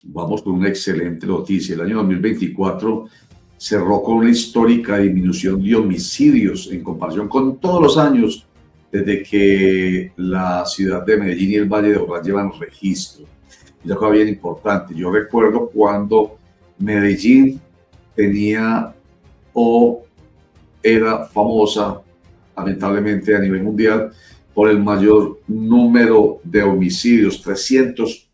vamos con una excelente noticia. El año 2024 cerró con una histórica disminución de homicidios en comparación con todos los años desde que la ciudad de Medellín y el Valle de Aburrá llevan registro. Y una cosa bien importante, yo recuerdo cuando Medellín tenía o era famosa, lamentablemente a nivel mundial, por el mayor número de homicidios, 300,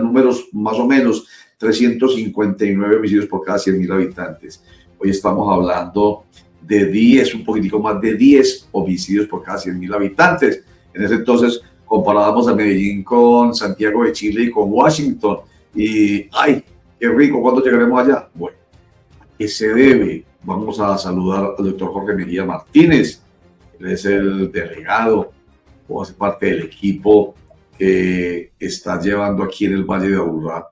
números más o menos, 359 homicidios por cada 100.000 habitantes. Hoy estamos hablando de 10, un poquitico más de 10 homicidios por cada 100.000 habitantes. En ese entonces comparábamos a Medellín con Santiago de Chile y con Washington. Y, ¡ay, qué rico! ¿Cuándo llegaremos allá? Bueno, ¿a qué se debe? Vamos a saludar al doctor Jorge Mejía Martínez. Él es el delegado o hace parte del equipo que está llevando aquí en el Valle de Aburrá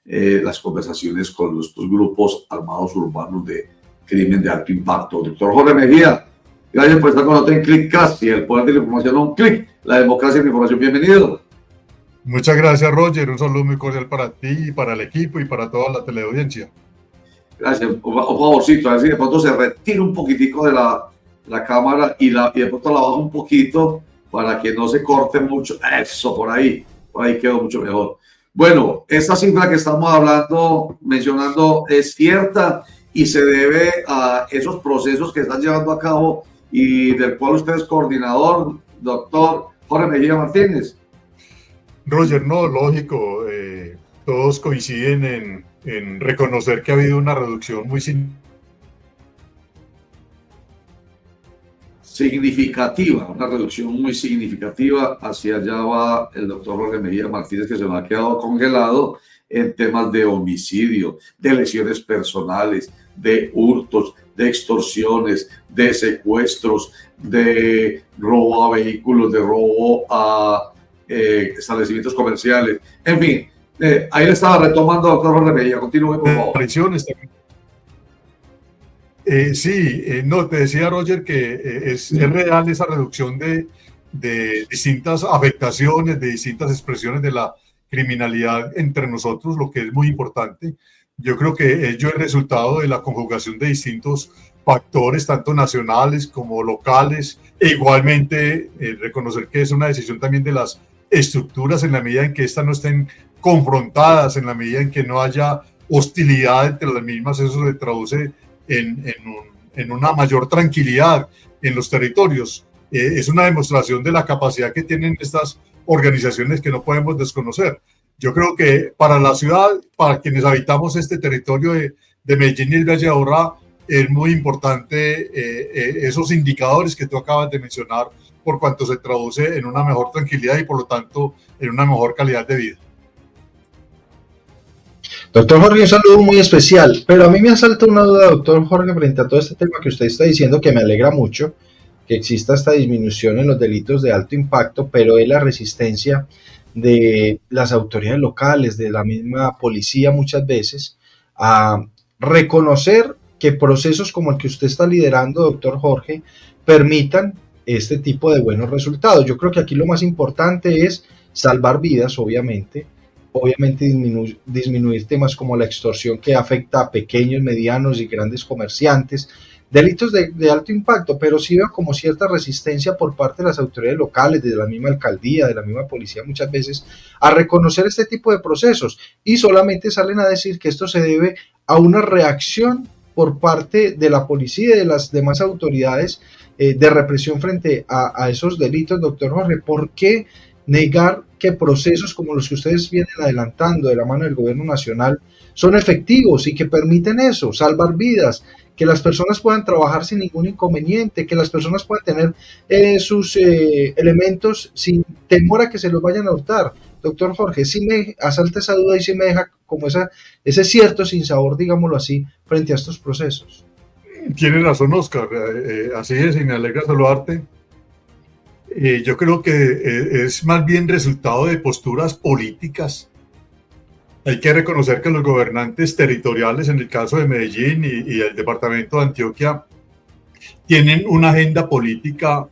las conversaciones con estos grupos armados urbanos de crimen de alto impacto. Doctor Jorge Mejía, gracias por estar con nosotros en ClickCast y el poder de la información a un clic. La democracia y la información, bienvenido. Muchas gracias, Roger. Un saludo muy cordial para ti, para el equipo y para toda la teleaudiencia. Gracias. Un favorcito, a ver si de pronto se retira un poquitico de la cámara y de pronto la baja un poquito para que no se corte mucho. Eso, por ahí quedó mucho mejor. Bueno, esta cifra que estamos mencionando es cierta y se debe a esos procesos que están llevando a cabo y del cual usted es coordinador, doctor Jorge Mejía Martínez. Roger, no, lógico, todos coinciden en reconocer que ha habido una reducción muy significativa, una reducción muy significativa. Hacia allá va el doctor Jorge Mejía Martínez, que se me ha quedado congelado en temas de homicidio, de lesiones personales, de hurtos, de extorsiones, de secuestros, de robo a vehículos, de robo a establecimientos comerciales. En fin, ahí le estaba retomando, doctor Jorge Mejía. Continúe, por favor. No, te decía, Roger, que es real esa reducción de distintas afectaciones, de distintas expresiones de la criminalidad entre nosotros, lo que es muy importante. Yo creo que ello es resultado de la conjugación de distintos factores, tanto nacionales como locales, e igualmente reconocer que es una decisión también de las estructuras en la medida en que éstas no estén confrontadas, en la medida en que no haya hostilidad entre las mismas. Eso se traduce en una mayor tranquilidad en los territorios. Es una demostración de la capacidad que tienen estas organizaciones que no podemos desconocer. Yo creo que para la ciudad, para quienes habitamos este territorio de Medellín y el Valle de Aburrá, es muy importante esos indicadores que tú acabas de mencionar, por cuanto se traduce en una mejor tranquilidad y por lo tanto en una mejor calidad de vida. Doctor Jorge, un saludo muy especial, pero a mí me asalta una duda, doctor Jorge, frente a todo este tema que usted está diciendo, que me alegra mucho que exista esta disminución en los delitos de alto impacto, pero es la resistencia de las autoridades locales, de la misma policía muchas veces, a reconocer que procesos como el que usted está liderando, doctor Jorge, permitan este tipo de buenos resultados. Yo creo que aquí lo más importante es salvar vidas, obviamente disminuir temas como la extorsión que afecta a pequeños, medianos y grandes comerciantes, delitos de alto impacto, pero sí veo como cierta resistencia por parte de las autoridades locales, de la misma alcaldía, de la misma policía muchas veces, a reconocer este tipo de procesos y solamente salen a decir que esto se debe a una reacción por parte de la policía y de las demás autoridades de represión frente a esos delitos. Doctor Jorge, ¿por qué negar que procesos como los que ustedes vienen adelantando de la mano del gobierno nacional son efectivos y que permiten eso, salvar vidas, que las personas puedan trabajar sin ningún inconveniente, que las personas puedan tener sus elementos sin temor a que se los vayan a hurtar? Doctor Jorge, sí me asalta esa duda y sí me deja como ese cierto sinsabor, digámoslo así, frente a estos procesos. Tienes razón, Oscar, así es, y me alegra saludarte. Yo creo que es más bien resultado de posturas políticas. Hay que reconocer que los gobernantes territoriales, en el caso de Medellín y el departamento de Antioquia, tienen una agenda política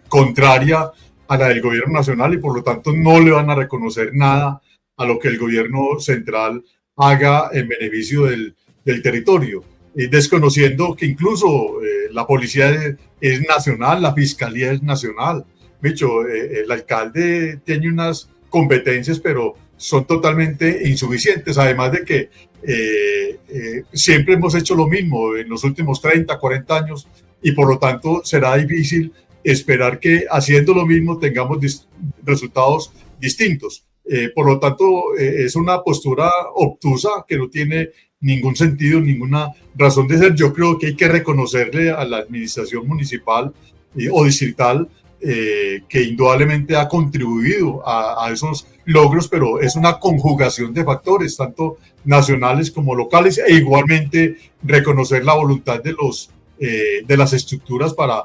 contraria a la del gobierno nacional y por lo tanto no le van a reconocer nada a lo que el gobierno central haga en beneficio del territorio, desconociendo que incluso la policía es nacional, la fiscalía es nacional. De hecho, el alcalde tiene unas competencias, pero son totalmente insuficientes, además de que siempre hemos hecho lo mismo en los últimos 30, 40 años, y por lo tanto será difícil esperar que haciendo lo mismo tengamos resultados distintos. Por lo tanto, es una postura obtusa que no tiene ningún sentido, ninguna razón de ser. Yo creo que hay que reconocerle a la administración municipal o distrital que indudablemente ha contribuido a esos logros, pero es una conjugación de factores, tanto nacionales como locales, e igualmente reconocer la voluntad de las estructuras para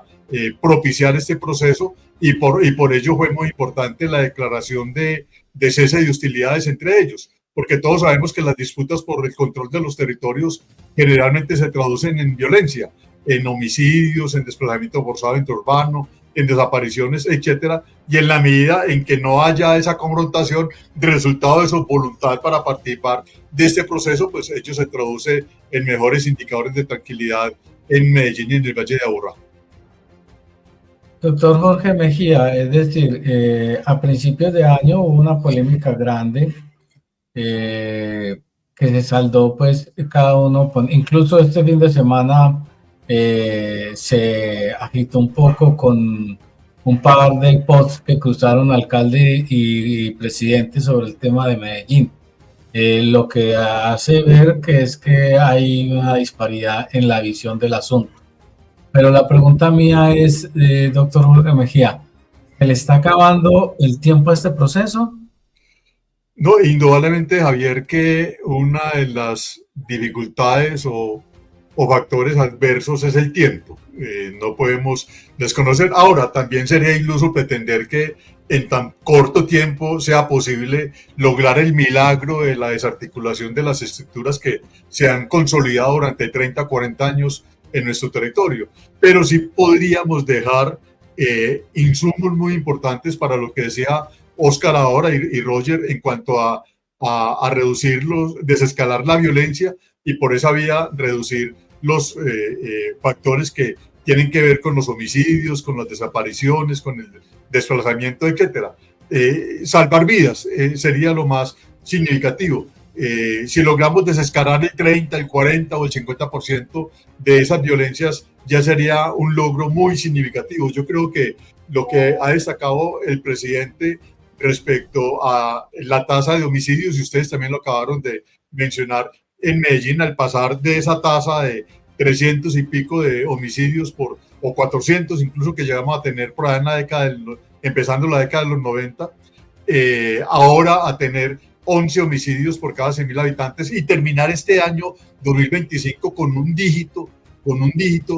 propiciar este proceso, y por ello fue muy importante la declaración de cese de hostilidades entre ellos, porque todos sabemos que las disputas por el control de los territorios generalmente se traducen en violencia, en homicidios, en desplazamiento forzado interurbano, en desapariciones, etcétera, y en la medida en que no haya esa confrontación, resultado de su voluntad para participar de este proceso, pues ello se traduce en mejores indicadores de tranquilidad en Medellín y en el Valle de Aburrá. Doctor Jorge Mejía, es decir, a principios de año hubo una polémica grande que se saldó, pues cada uno, incluso este fin de semana se agitó un poco con un par de posts que cruzaron alcalde y presidente sobre el tema de Medellín, lo que hace ver que es que hay una disparidad en la visión del asunto. Pero la pregunta mía es, doctor Jorge Mejía, ¿se le está acabando el tiempo a este proceso? No, indudablemente, Javier, que una de las dificultades o factores adversos es el tiempo. No podemos desconocer. Ahora, también sería iluso pretender que en tan corto tiempo sea posible lograr el milagro de la desarticulación de las estructuras que se han consolidado durante 30, 40 años en nuestro territorio. Pero sí podríamos dejar insumos muy importantes para lo que decía Oscar ahora y Roger en cuanto a reducirlos, desescalar la violencia y por esa vía reducir los factores que tienen que ver con los homicidios, con las desapariciones, con el desplazamiento, etcétera. Salvar vidas sería lo más significativo. Si logramos desescalar el 30, el 40 o el 50% de esas violencias, ya sería un logro muy significativo. Yo creo que lo que ha destacado el presidente respecto a la tasa de homicidios, y ustedes también lo acabaron de mencionar, en Medellín, al pasar de esa tasa de 300 y pico de homicidios o 400 incluso que llegamos a tener por ahí en la década empezando la década de los 90, ahora a tener 11 homicidios por cada 100.000 habitantes y terminar este año 2025 con un dígito,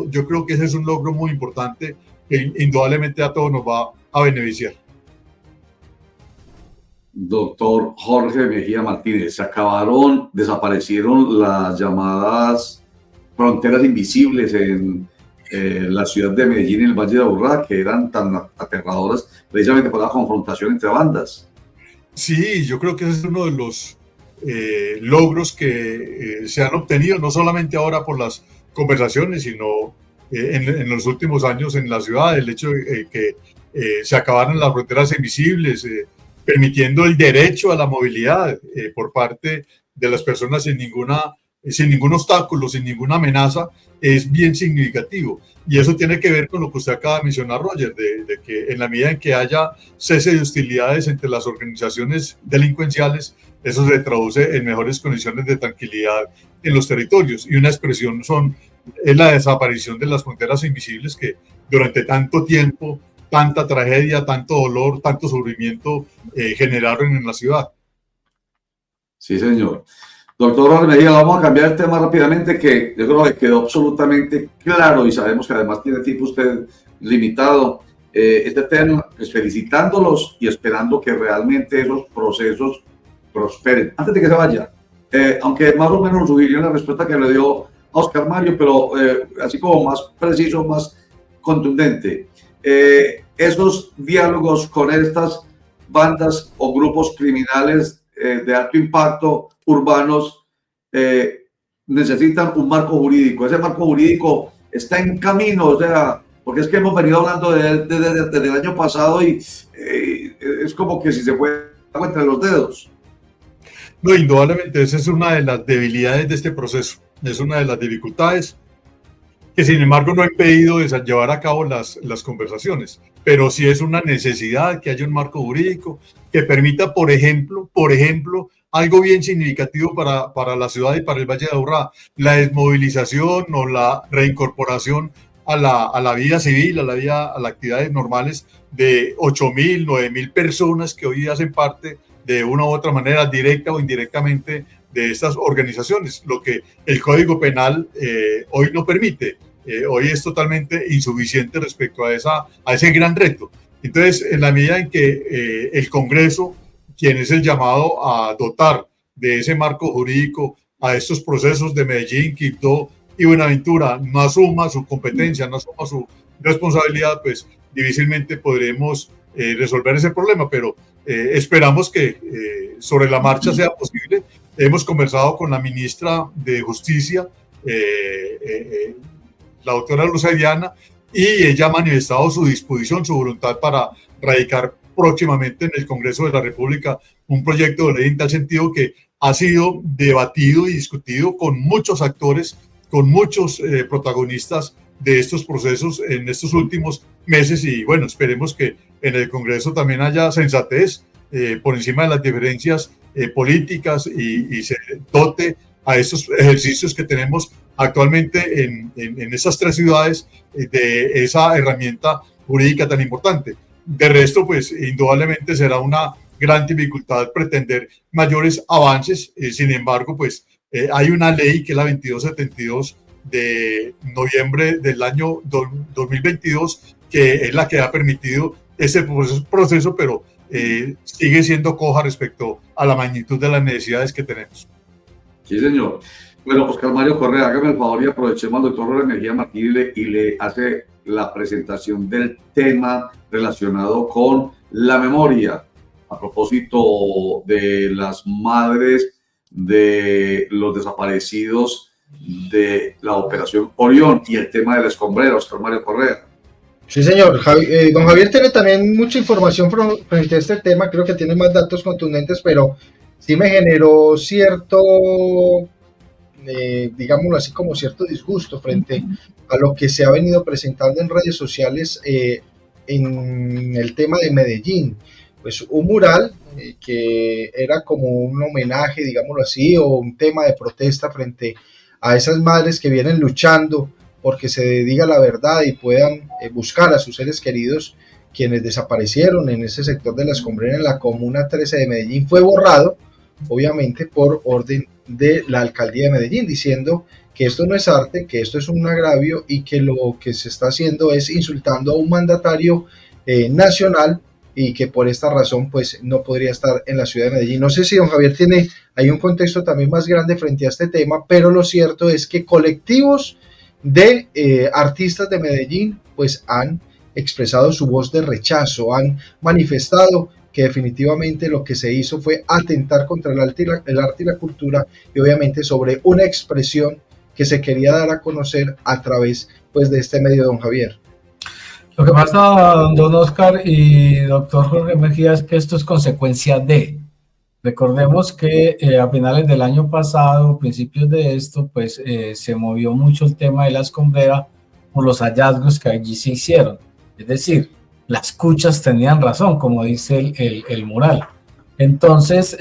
yo creo que ese es un logro muy importante que indudablemente a todos nos va a beneficiar. Doctor Jorge Mejía Martínez, desaparecieron las llamadas fronteras invisibles en la ciudad de Medellín y el Valle de Aburrá, que eran tan aterradoras precisamente por la confrontación entre bandas. Sí, yo creo que ese es uno de los logros que se han obtenido, no solamente ahora por las conversaciones, sino en los últimos años en la ciudad, el hecho de que se acabaron las fronteras invisibles, permitiendo el derecho a la movilidad por parte de las personas sin ningún obstáculo, sin ninguna amenaza, es bien significativo. Y eso tiene que ver con lo que usted acaba de mencionar, Roger, de que en la medida en que haya cese de hostilidades entre las organizaciones delincuenciales, eso se traduce en mejores condiciones de tranquilidad en los territorios. Y una expresión es la desaparición de las fronteras invisibles que durante tanto tiempo, tanta tragedia, tanto dolor, tanto sufrimiento generaron en la ciudad. Sí, señor. Doctor Jorge Mejía, vamos a cambiar el tema rápidamente, que yo creo que quedó absolutamente claro y sabemos que además tiene tiempo usted limitado. Este tema, pues felicitándolos y esperando que realmente esos procesos prosperen. Antes de que se vaya, aunque más o menos sugirió la respuesta que le dio a Oscar Mario, pero así como más preciso, más contundente, esos diálogos con estas bandas o grupos criminales de alto impacto urbanos necesitan un marco jurídico. Ese marco jurídico está en camino, o sea, porque es que hemos venido hablando de él desde el año pasado y es como que si se fue entre los dedos. No, indudablemente, esa es una de las debilidades de este proceso, es una de las dificultades que sin embargo no ha impedido de llevar a cabo las conversaciones, pero sí es una necesidad que haya un marco jurídico que permita, por ejemplo, algo bien significativo para la ciudad y para el Valle de Aburrá, la desmovilización o la reincorporación a la vida civil, a las actividades normales de 8.000, 9.000 personas que hoy hacen parte de una u otra manera, directa o indirectamente, de estas organizaciones, lo que el Código Penal hoy no permite. Hoy es totalmente insuficiente respecto a ese gran reto. Entonces, en la medida en que el Congreso, quien es el llamado a dotar de ese marco jurídico a estos procesos de Medellín, Quibdó y Buenaventura, no asuma su competencia, no asuma su responsabilidad, pues difícilmente podremos resolver ese problema, pero esperamos que sobre la marcha sea posible. Hemos conversado con la ministra de Justicia, la doctora Luz Diana, y ella ha manifestado su disposición, su voluntad para radicar próximamente en el Congreso de la República un proyecto de ley en tal sentido que ha sido debatido y discutido con muchos actores, con muchos protagonistas de estos procesos en estos últimos meses, y bueno, esperemos que en el Congreso también haya sensatez por encima de las diferencias políticas y se dote a estos ejercicios que tenemos actualmente en esas tres ciudades de esa herramienta jurídica tan importante. De resto, pues indudablemente será una gran dificultad pretender mayores avances. Sin embargo, pues hay una ley que es la 2272 de noviembre del año 2022, que es la que ha permitido ese proceso, pero sigue siendo coja respecto a la magnitud de las necesidades que tenemos. Sí, señor. Bueno, Oscar Mario Correa, hágame el favor y aprovechemos al doctor Jorge Mejía Martínez y le hace la presentación del tema relacionado con la memoria, a propósito de las madres de los desaparecidos de la Operación Orión y el tema de la escombrera. Oscar Mario Correa. Sí, señor. Don Javier tiene también mucha información frente a este tema, creo que tiene más datos contundentes, pero sí me generó cierto, digámoslo así, como cierto disgusto frente a lo que se ha venido presentando en redes sociales en el tema de Medellín. Pues un mural que era como un homenaje, digámoslo así, o un tema de protesta frente a esas madres que vienen luchando porque se diga la verdad y puedan buscar a sus seres queridos quienes desaparecieron en ese sector de la Escombrera en la Comuna 13 de Medellín. Fue borrado, obviamente, por orden de la Alcaldía de Medellín, diciendo que esto no es arte, que esto es un agravio y que lo que se está haciendo es insultando a un mandatario nacional y que por esta razón pues no podría estar en la ciudad de Medellín. No sé si don Javier hay un contexto también más grande frente a este tema, pero lo cierto es que colectivos de artistas de Medellín pues han expresado su voz de rechazo, han manifestado que definitivamente lo que se hizo fue atentar contra el arte y la cultura y obviamente sobre una expresión que se quería dar a conocer a través pues de este medio, don Javier. Lo que pasa, don Oscar y doctor Jorge Mejía, es que esto es consecuencia de. Recordemos que a finales del año pasado, principios de esto, pues se movió mucho el tema de la Escombrera por los hallazgos que allí se hicieron. Es decir, las cuchas tenían razón, como dice el mural. Entonces,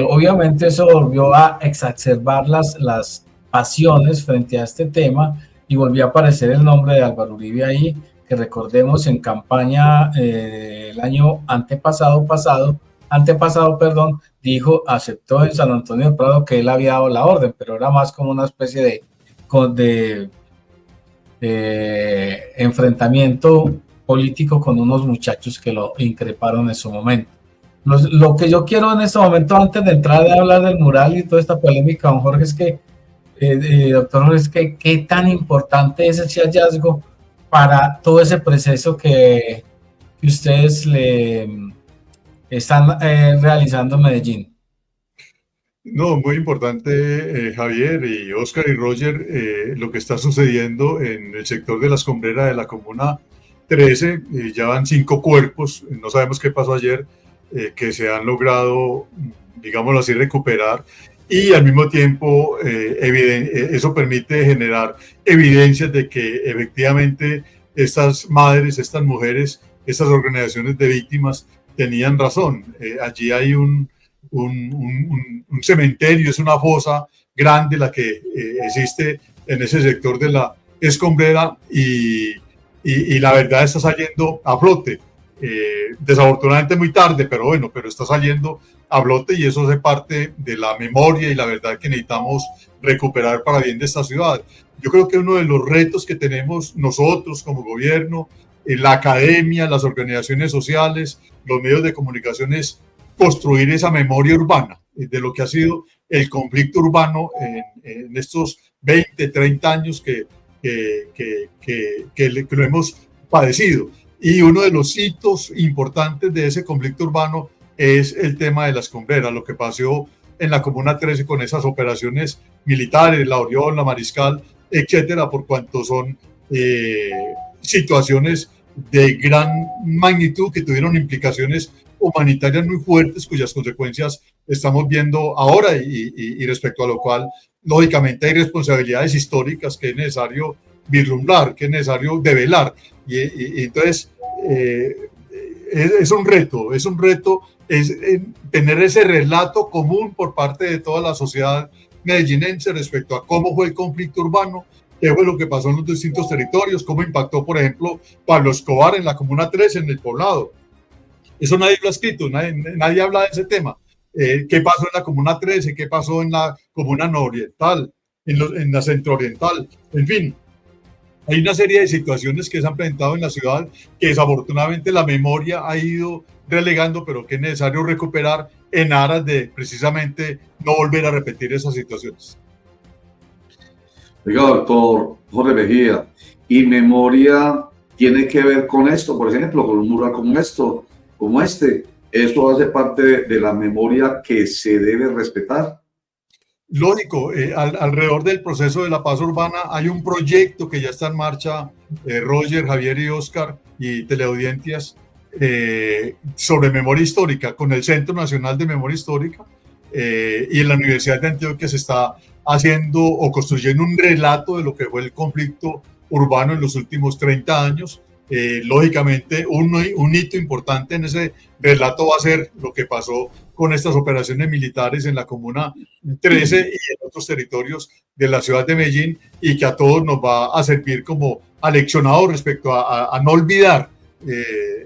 obviamente eso volvió a exacerbar las pasiones frente a este tema y volvió a aparecer el nombre de Álvaro Uribe ahí, que recordemos en campaña el año antepasado, aceptó en San Antonio de Prado que él había dado la orden, pero era más como una especie de enfrentamiento político con unos muchachos que lo increparon en su momento. Lo que yo quiero en este momento, antes de entrar a hablar del mural y toda esta polémica, don Jorge, es que, doctor Jorge, es que qué tan importante es ese hallazgo para todo ese proceso que ustedes le están realizando en Medellín. No, muy importante, Javier y Oscar y Roger, lo que está sucediendo en el sector de la Escombrera de la Comuna 13. Ya van 5 cuerpos, no sabemos qué pasó ayer, que se han logrado, digámoslo así, recuperar, y al mismo tiempo eso permite generar evidencias de que efectivamente estas madres, estas mujeres, estas organizaciones de víctimas tenían razón. Allí hay un cementerio, es una fosa grande la que existe en ese sector de la Escombrera, y la verdad está saliendo a flote. Desafortunadamente muy tarde, pero bueno, pero está saliendo a flote, y eso hace parte de la memoria y la verdad que necesitamos recuperar para bien de esta ciudad. Yo creo que uno de los retos que tenemos nosotros como gobierno, la academia, las organizaciones sociales, los medios de comunicación, es construir esa memoria urbana de lo que ha sido el conflicto urbano en estos 20, 30 años que lo hemos padecido. Y uno de los hitos importantes de ese conflicto urbano es el tema de la Escombrera, lo que pasó en la Comuna 13 con esas operaciones militares, la Orión, la Mariscal, etcétera, por cuanto son situaciones de gran magnitud que tuvieron implicaciones humanitarias muy fuertes, cuyas consecuencias estamos viendo ahora, y respecto a lo cual, lógicamente, hay responsabilidades históricas que es necesario vislumbrar, que es necesario develar. Y entonces, es un reto tener ese relato común por parte de toda la sociedad medellinense respecto a cómo fue el conflicto urbano, qué fue lo que pasó en los distintos territorios, cómo impactó, por ejemplo, Pablo Escobar en la Comuna 13, en el Poblado. Eso nadie lo ha escrito, nadie habla de ese tema. ¿Qué pasó en la Comuna 13? ¿Qué pasó en la Comuna Nororiental? En la Centrooriental. En fin, hay una serie de situaciones que se han presentado en la ciudad que desafortunadamente la memoria ha ido relegando, pero que es necesario recuperar en aras de precisamente no volver a repetir esas situaciones. Oiga, doctor Jorge Mejía, ¿y memoria tiene que ver con esto? Por ejemplo, con un mural como este. ¿Eso hace parte de la memoria que se debe respetar? Lógico, alrededor del proceso de la paz urbana hay un proyecto que ya está en marcha, Roger, Javier y Oscar y teleaudiencias, sobre memoria histórica, con el Centro Nacional de Memoria Histórica, y en la Universidad de Antioquia se está haciendo o construyendo un relato de lo que fue el conflicto urbano en los últimos 30 años. Lógicamente, un hito importante en ese relato va a ser lo que pasó con estas operaciones militares en la Comuna 13 y en otros territorios de la ciudad de Medellín, y que a todos nos va a servir como aleccionado respecto a no olvidar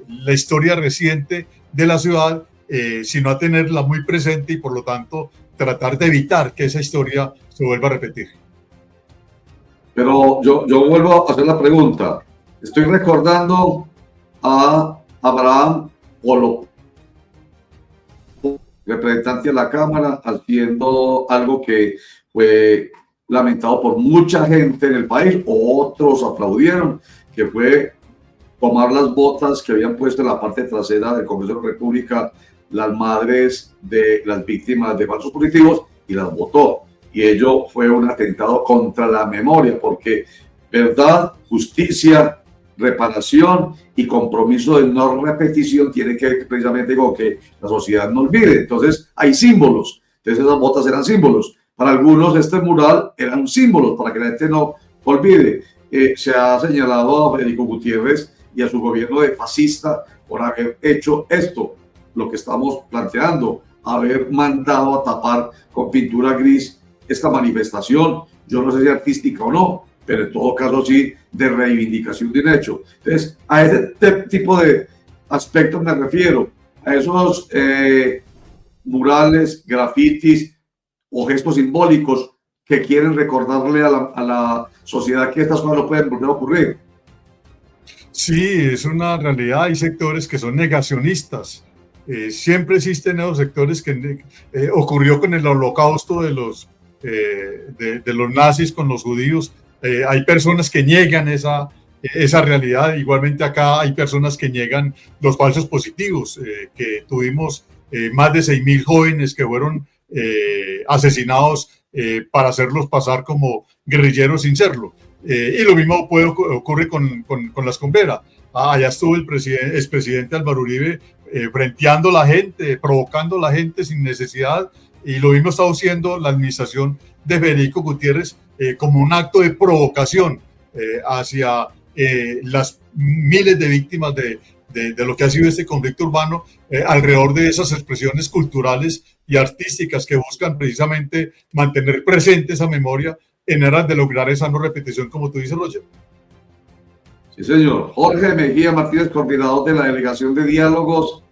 la historia reciente de la ciudad, sino a tenerla muy presente y por lo tanto tratar de evitar que esa historia se vuelva a repetir. Pero yo vuelvo a hacer la pregunta. Estoy recordando a Abraham Polo, representante de la Cámara, haciendo algo que fue lamentado por mucha gente en el país, otros aplaudieron, que fue tomar las botas que habían puesto en la parte trasera del Congreso de la República las madres de las víctimas de falsos positivos, y las botó. Y ello fue un atentado contra la memoria, porque verdad, justicia, reparación y compromiso de no repetición tiene que ver precisamente con que la sociedad no olvide. Entonces hay símbolos, entonces esas botas eran símbolos. Para algunos este mural era un símbolo para que la gente no olvide. Se ha señalado a Federico Gutiérrez y a su gobierno de fascista por haber hecho esto, lo que estamos planteando, haber mandado a tapar con pintura gris esta manifestación. Yo no sé si artística o no, pero en todo caso sí de reivindicación de un hecho. Entonces, a ese tipo de aspectos me refiero, a esos murales, grafitis o gestos simbólicos que quieren recordarle a la sociedad que estas cosas no pueden volver a ocurrir. Sí, es una realidad. Hay sectores que son negacionistas. Siempre existen esos sectores que ocurrió con el holocausto de los nazis con los judíos. Hay personas que niegan esa realidad. Igualmente acá hay personas que niegan los falsos positivos, que tuvimos más de 6.000 jóvenes que fueron asesinados para hacerlos pasar como guerrilleros sin serlo. Y lo mismo ocurre con las Converas. Allá estuvo el expresidente Álvaro Uribe frenteando a la gente, provocando a la gente sin necesidad, y lo mismo está haciendo la administración de Federico Gutiérrez como un acto de provocación hacia las miles de víctimas de lo que ha sido este conflicto urbano, alrededor de esas expresiones culturales y artísticas que buscan precisamente mantener presente esa memoria en aras de lograr esa no repetición, como tú dices, Roger. Sí, señor. Jorge Mejía Martínez, coordinador de la Delegación de Diálogos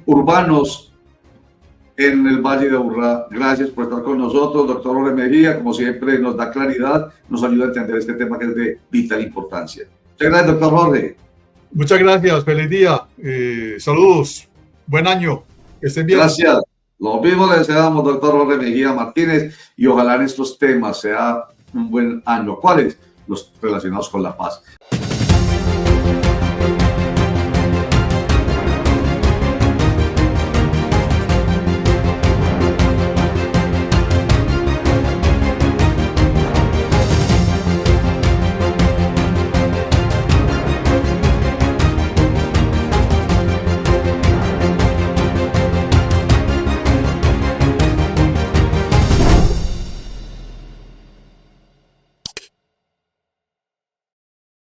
Urbanos en el Valle de Aburrá. Gracias por estar con nosotros, doctor Jorge Mejía. Como siempre, nos da claridad, nos ayuda a entender este tema que es de vital importancia. Muchas gracias, doctor Jorge. Muchas gracias, feliz día. Saludos, buen año, que estén bien. Gracias. Lo mismo le deseamos, doctor Jorge Mejía Martínez, y ojalá en estos temas sea un buen año. ¿Cuáles? Los relacionados con la paz.